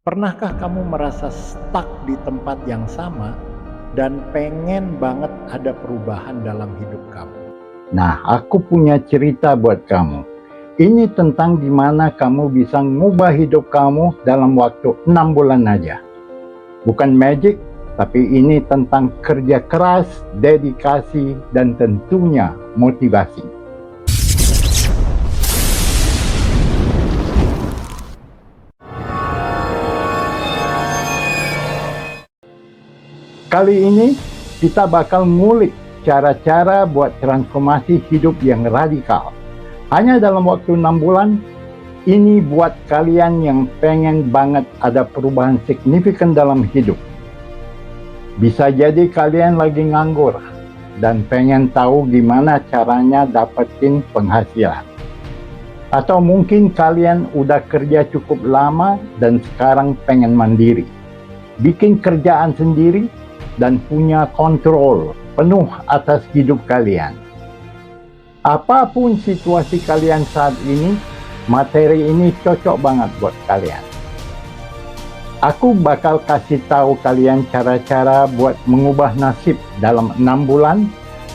Pernahkah kamu merasa stuck di tempat yang sama dan pengen banget ada perubahan dalam hidup kamu? Nah, aku punya cerita buat kamu. Ini tentang gimana kamu bisa ngubah hidup kamu dalam waktu 6 bulan aja. Bukan magic, tapi ini tentang kerja keras, dedikasi, dan tentunya motivasi. Kali ini kita bakal ngulik cara-cara buat transformasi hidup yang radikal. Hanya dalam waktu 6 bulan, ini buat kalian yang pengen banget ada perubahan signifikan dalam hidup. Bisa jadi kalian lagi nganggur dan pengen tahu gimana caranya dapetin penghasilan. Atau mungkin kalian udah kerja cukup lama dan sekarang pengen mandiri. Bikin kerjaan sendiri dan punya kontrol penuh atas hidup kalian. Apapun situasi kalian saat ini, materi ini cocok banget buat kalian. Aku bakal kasih tahu kalian cara-cara buat mengubah nasib dalam 6 bulan,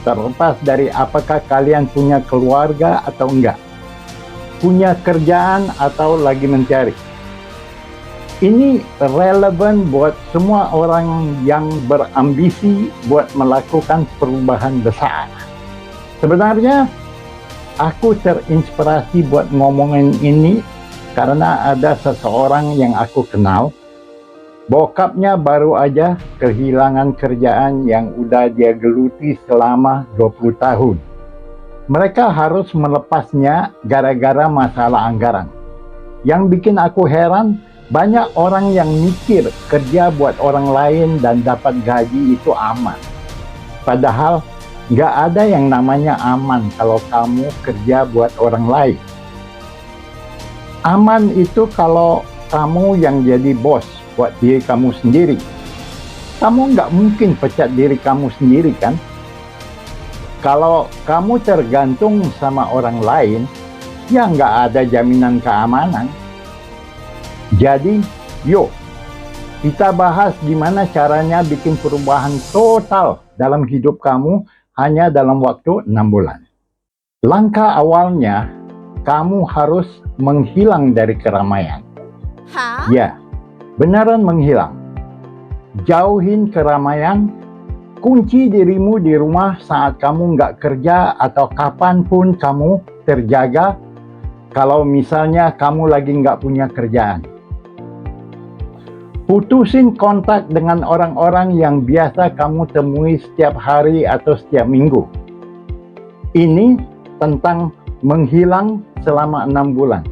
terlepas dari apakah kalian punya keluarga atau enggak, punya kerjaan atau lagi mencari. Ini relevan buat semua orang yang berambisi buat melakukan perubahan besar. Sebenarnya, aku terinspirasi buat ngomongin ini karena ada seseorang yang aku kenal. Bokapnya baru aja kehilangan kerjaan yang udah dia geluti selama 20 tahun. Mereka harus melepasnya gara-gara masalah anggaran. Yang bikin aku heran, banyak orang yang mikir kerja buat orang lain dan dapat gaji itu aman. Padahal nggak ada yang namanya aman kalau kamu kerja buat orang lain. Aman itu kalau kamu yang jadi bos buat diri kamu sendiri. Kamu nggak mungkin pecat diri kamu sendiri kan? Kalau kamu tergantung sama orang lain, ya nggak ada jaminan keamanan. Jadi, yuk kita bahas gimana caranya bikin perubahan total dalam hidup kamu hanya dalam waktu 6 bulan. Langkah awalnya, kamu harus menghilang dari keramaian. Ya, beneran menghilang. Jauhin keramaian, kunci dirimu di rumah saat kamu nggak kerja atau kapanpun kamu terjaga kalau misalnya kamu lagi nggak punya kerjaan. Putusin kontak dengan orang-orang yang biasa kamu temui setiap hari atau setiap minggu. Ini tentang menghilang selama 6 bulan.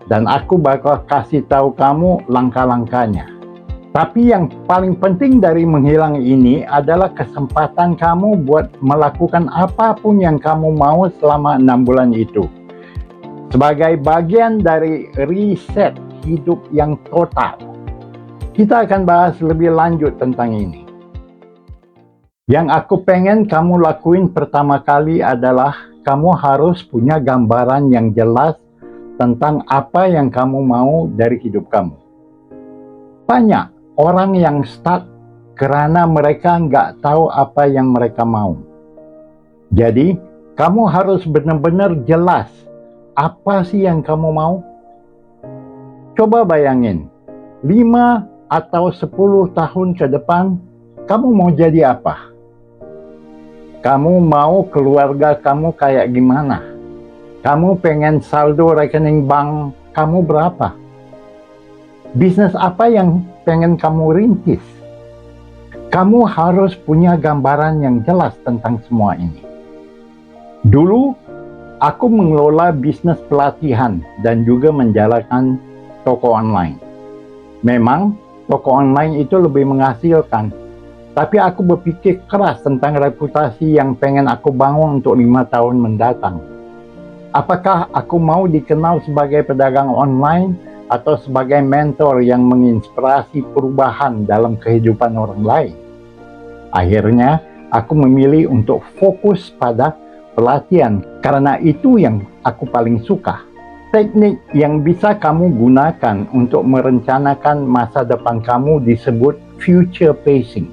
Dan aku bakal kasih tahu kamu langkah-langkahnya. Tapi yang paling penting dari menghilang ini adalah kesempatan kamu buat melakukan apapun yang kamu mau selama 6 bulan itu. Sebagai bagian dari riset hidup yang total. Kita akan bahas lebih lanjut tentang ini. Yang aku pengen kamu lakuin pertama kali adalah kamu harus punya gambaran yang jelas tentang apa yang kamu mau dari hidup kamu. Banyak orang yang stuck karena mereka nggak tahu apa yang mereka mau. Jadi, kamu harus benar-benar jelas apa sih yang kamu mau. Coba bayangin, 5 atau 10 tahun ke depan, kamu mau jadi apa? Kamu mau keluarga kamu kayak gimana? Kamu pengen saldo rekening bank kamu berapa? Bisnis apa yang pengen kamu rintis? Kamu harus punya gambaran yang jelas tentang semua ini. Dulu, aku mengelola bisnis pelatihan dan juga menjalankan toko online. Memang, toko online itu lebih menghasilkan. Tapi aku berpikir keras tentang reputasi yang pengen aku bangun untuk 5 tahun mendatang. Apakah aku mau dikenal sebagai pedagang online atau sebagai mentor yang menginspirasi perubahan dalam kehidupan orang lain? Akhirnya, aku memilih untuk fokus pada pelatihan karena itu yang aku paling suka. Teknik yang bisa kamu gunakan untuk merencanakan masa depan kamu disebut future pacing.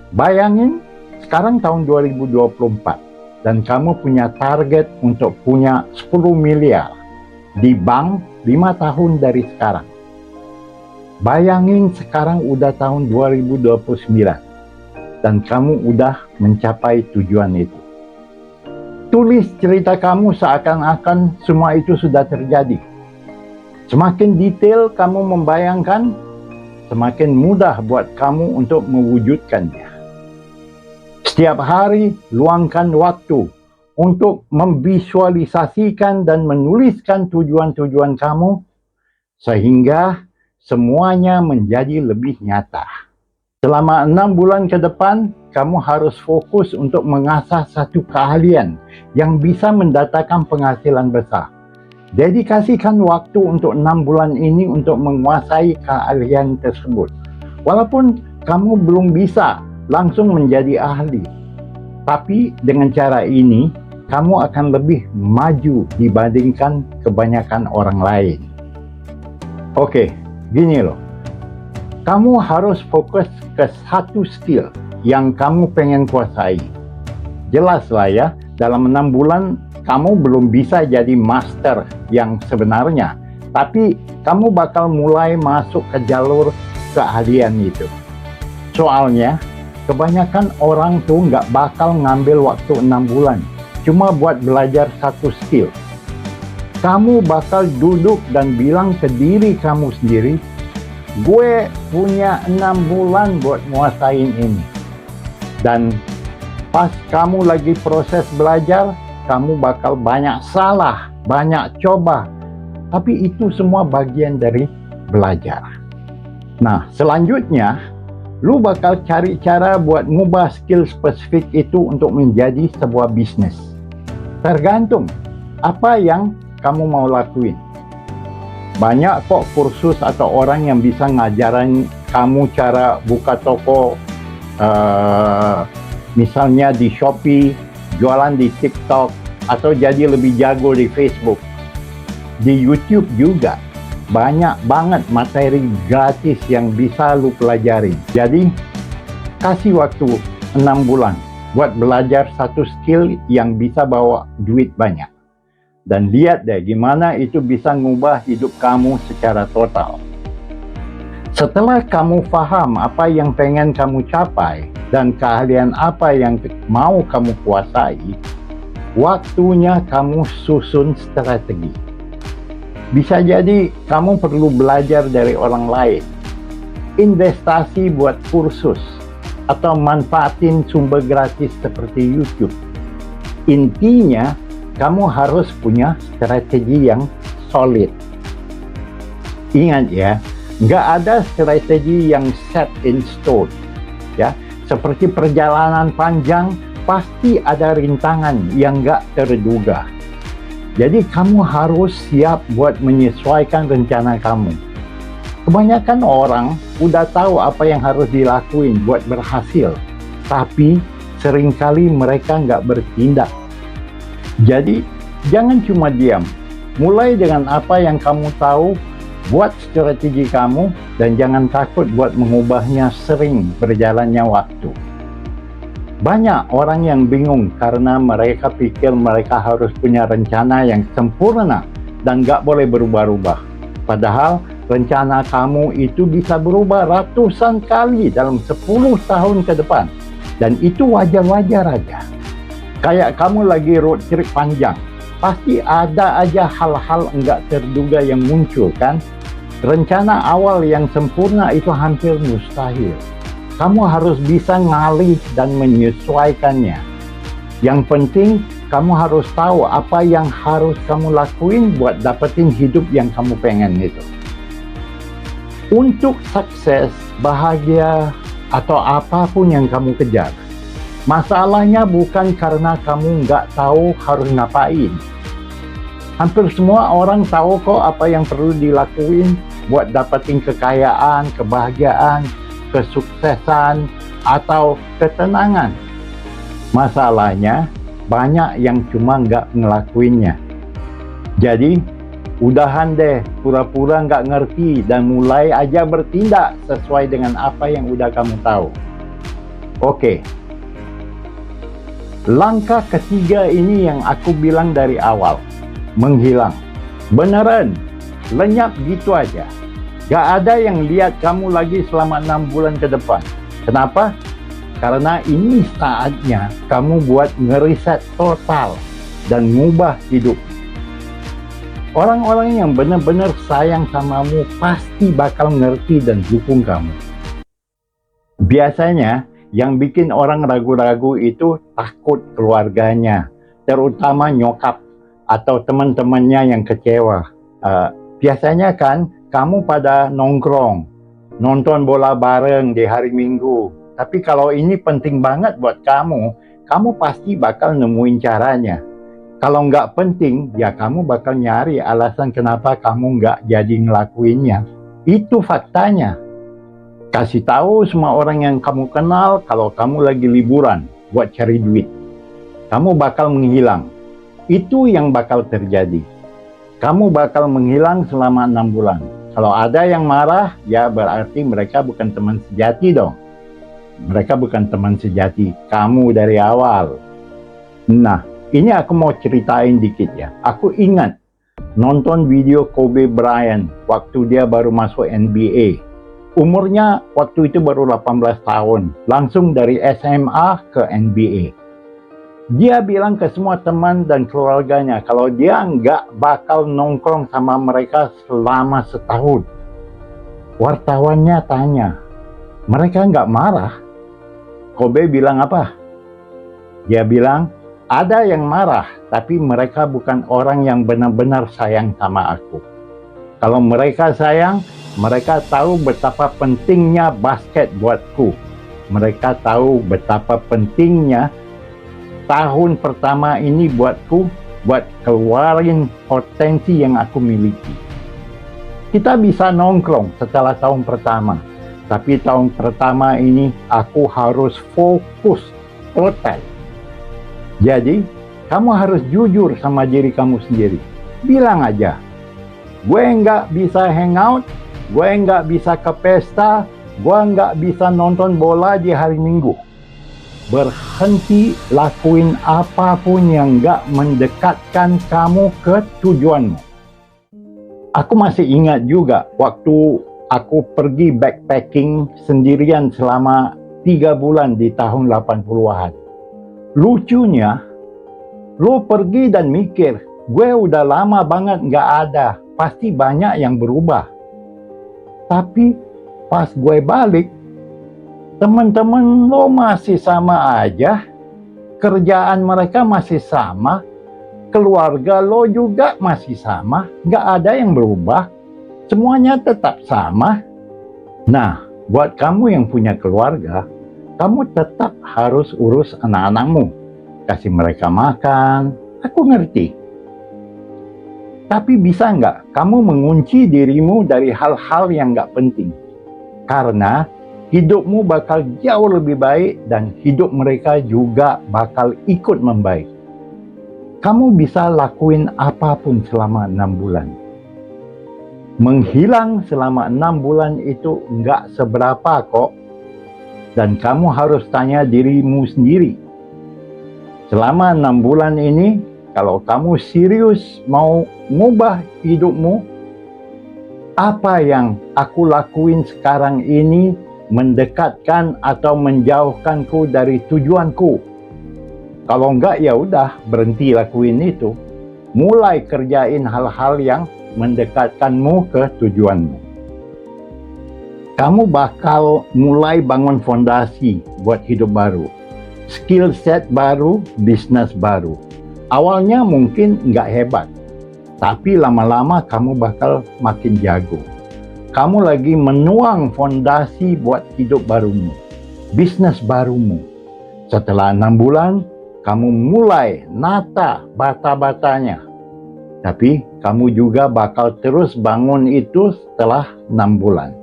Bayangin, sekarang tahun 2024 dan kamu punya target untuk punya 10 miliar di bank 5 tahun dari sekarang. Bayangin sekarang udah tahun 2029 dan kamu udah mencapai tujuan itu. Tulis cerita kamu seakan-akan semua itu sudah terjadi. Semakin detail kamu membayangkan, semakin mudah buat kamu untuk mewujudkannya. Setiap hari, luangkan waktu untuk memvisualisasikan dan menuliskan tujuan-tujuan kamu, sehingga semuanya menjadi lebih nyata. Selama 6 bulan ke depan, kamu harus fokus untuk mengasah satu keahlian yang bisa mendatangkan penghasilan besar. Dedikasikan waktu untuk 6 bulan ini untuk menguasai keahlian tersebut. Walaupun kamu belum bisa langsung menjadi ahli, tapi dengan cara ini, kamu akan lebih maju dibandingkan kebanyakan orang lain. Oke, gini loh. Kamu harus fokus ke satu skill yang kamu pengen kuasai. Jelas lah ya, dalam 6 bulan kamu belum bisa jadi master yang sebenarnya, tapi kamu bakal mulai masuk ke jalur keahlian itu. Soalnya, kebanyakan orang tuh nggak bakal ngambil waktu 6 bulan, cuma buat belajar satu skill. Kamu bakal duduk dan bilang ke diri kamu sendiri, gue punya 6 bulan buat nguasain ini. Dan pas kamu lagi proses belajar, kamu bakal banyak salah, banyak coba. Tapi itu semua bagian dari belajar. Nah, selanjutnya, lu bakal cari cara buat ngubah skill spesifik itu untuk menjadi sebuah bisnis. Tergantung apa yang kamu mau lakuin. Banyak kok kursus atau orang yang bisa ngajarin kamu cara buka toko, misalnya di Shopee, jualan di TikTok, atau jadi lebih jago di Facebook. Di YouTube juga banyak banget materi gratis yang bisa lu pelajari. Jadi, kasih waktu 6 bulan buat belajar satu skill yang bisa bawa duit banyak. Dan lihat deh gimana itu bisa ngubah hidup kamu secara total. Setelah kamu paham apa yang pengen kamu capai dan keahlian apa yang mau kamu kuasai, waktunya kamu susun strategi. Bisa jadi kamu perlu belajar dari orang lain, investasi buat kursus, atau manfaatin sumber gratis seperti YouTube. Intinya, kamu harus punya strategi yang solid. Ingat ya, nggak ada strategi yang set in stone. Ya, seperti perjalanan panjang, pasti ada rintangan yang nggak terduga. Jadi kamu harus siap buat menyesuaikan rencana kamu. Kebanyakan orang udah tahu apa yang harus dilakuin buat berhasil, tapi seringkali mereka nggak bertindak. Jadi, jangan cuma diam. Mulai dengan apa yang kamu tahu, buat strategi kamu, dan jangan takut buat mengubahnya sering berjalannya waktu. Banyak orang yang bingung karena mereka pikir mereka harus punya rencana yang sempurna dan nggak boleh berubah-ubah. Padahal, rencana kamu itu bisa berubah ratusan kali dalam 10 tahun ke depan. Dan itu wajar-wajar aja. Kayak kamu lagi road trip panjang, pasti ada aja hal-hal enggak terduga yang muncul kan? Rencana awal yang sempurna itu hampir mustahil. Kamu harus bisa ngalih dan menyesuaikannya. Yang penting, kamu harus tahu apa yang harus kamu lakuin buat dapetin hidup yang kamu pengen itu. Untuk sukses, bahagia, atau apapun yang kamu kejar, masalahnya bukan karena kamu nggak tahu harus ngapain. Hampir semua orang tahu kok apa yang perlu dilakuin buat dapetin kekayaan, kebahagiaan, kesuksesan, atau ketenangan. Masalahnya, banyak yang cuma nggak ngelakuinnya. Jadi, Udahan deh, pura-pura nggak ngerti dan mulai aja bertindak sesuai dengan apa yang udah kamu tahu. Oke. Langkah ketiga ini yang aku bilang dari awal. Menghilang. Beneran, lenyap gitu aja. Gak ada yang lihat kamu lagi selama 6 bulan ke depan. Kenapa? Karena ini saatnya kamu buat ngeriset total dan ngubah hidup. Orang-orang yang benar-benar sayang samamu pasti bakal ngerti dan dukung kamu. Biasanya yang bikin orang ragu-ragu itu takut keluarganya, terutama nyokap atau teman-temannya yang kecewa. Biasanya kan kamu pada nongkrong, nonton bola bareng di hari Minggu. Tapi kalau ini penting banget buat kamu, kamu pasti bakal nemuin caranya. Kalau nggak penting, ya kamu bakal nyari alasan kenapa kamu nggak jadi ngelakuinnya. Itu faktanya. Kasih tahu semua orang yang kamu kenal kalau kamu lagi liburan buat cari duit. Kamu bakal menghilang. Itu yang bakal terjadi. Kamu bakal menghilang selama 6 bulan. Kalau ada yang marah, ya berarti mereka bukan teman sejati dong. Mereka bukan teman sejati kamu dari awal. Nah, ini aku mau ceritain dikit ya. Aku ingat nonton video Kobe Bryant waktu dia baru masuk NBA. Umurnya waktu itu baru 18 tahun. Langsung dari SMA ke NBA. Dia bilang ke semua teman dan keluarganya kalau dia nggak bakal nongkrong sama mereka selama setahun. Wartawannya tanya, mereka nggak marah? Kobe bilang apa? Dia bilang, ada yang marah, tapi mereka bukan orang yang benar-benar sayang sama aku. Kalau mereka sayang, mereka tahu betapa pentingnya basket buatku. Mereka tahu betapa pentingnya tahun pertama ini buatku, buat keluarin potensi yang aku miliki. Kita bisa nongkrong setelah tahun pertama, tapi tahun pertama ini aku harus fokus total. Jadi, kamu harus jujur sama diri kamu sendiri. Bilang aja, gue nggak bisa hangout, gue nggak bisa ke pesta, gue nggak bisa nonton bola di hari Minggu. Berhenti lakuin apapun yang nggak mendekatkan kamu ke tujuanmu. Aku masih ingat juga waktu aku pergi backpacking sendirian selama 3 bulan di tahun 80-an. Lucunya, lo pergi dan mikir, gue udah lama banget nggak ada, pasti banyak yang berubah. Tapi pas gue balik, teman-teman lo masih sama aja, kerjaan mereka masih sama, keluarga lo juga masih sama, nggak ada yang berubah, semuanya tetap sama. Nah, buat kamu yang punya keluarga, kamu tetap harus urus anak-anakmu, kasih mereka makan, aku ngerti. Tapi bisa nggak kamu mengunci dirimu dari hal-hal yang nggak penting? Karena hidupmu bakal jauh lebih baik dan hidup mereka juga bakal ikut membaik. Kamu bisa lakuin apapun selama 6 bulan. Menghilang selama 6 bulan itu nggak seberapa kok. Dan kamu harus tanya dirimu sendiri. Selama 6 bulan ini, kalau kamu serius mau ngubah hidupmu, apa yang aku lakuin sekarang ini mendekatkan atau menjauhkanku dari tujuanku? Kalau enggak, ya udah berhenti lakuin itu. Mulai kerjain hal-hal yang mendekatkanmu ke tujuanmu. Kamu bakal mulai bangun fondasi buat hidup baru. Skill set baru, bisnis baru. Awalnya mungkin nggak hebat, tapi lama-lama kamu bakal makin jago. Kamu lagi menuang fondasi buat hidup barumu, bisnis barumu. Setelah 6 bulan, kamu mulai nata bata-batanya. Tapi kamu juga bakal terus bangun itu setelah 6 bulan.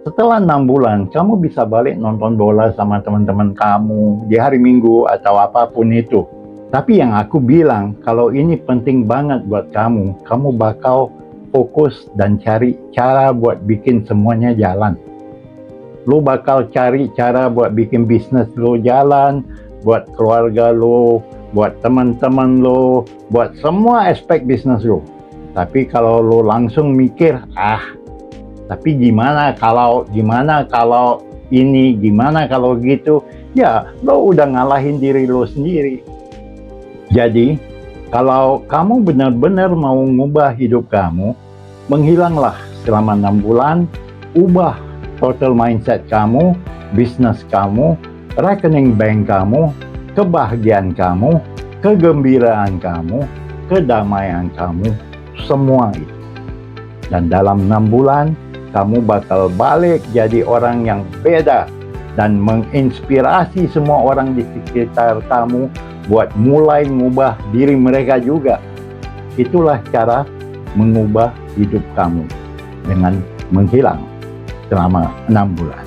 Setelah 6 bulan, kamu bisa balik nonton bola sama teman-teman kamu di hari Minggu atau apapun itu. Tapi yang aku bilang, kalau ini penting banget buat kamu, kamu bakal fokus dan cari cara buat bikin semuanya jalan. Lo bakal cari cara buat bikin bisnes lo jalan, buat keluarga lo, buat teman-teman lo, buat semua aspek bisnes lo. Tapi kalau lo langsung mikir, tapi gimana kalau ini, gimana kalau gitu, ya lo udah ngalahin diri lo sendiri. Jadi, kalau kamu benar-benar mau ngubah hidup kamu, menghilanglah selama 6 bulan, ubah total mindset kamu, bisnis kamu, rekening bank kamu, kebahagiaan kamu, kegembiraan kamu, kedamaian kamu, semua itu. Dan dalam 6 bulan, kamu bakal balik jadi orang yang beda dan menginspirasi semua orang di sekitar kamu buat mulai mengubah diri mereka juga. Itulah cara mengubah hidup kamu dengan menghilang selama 6 bulan.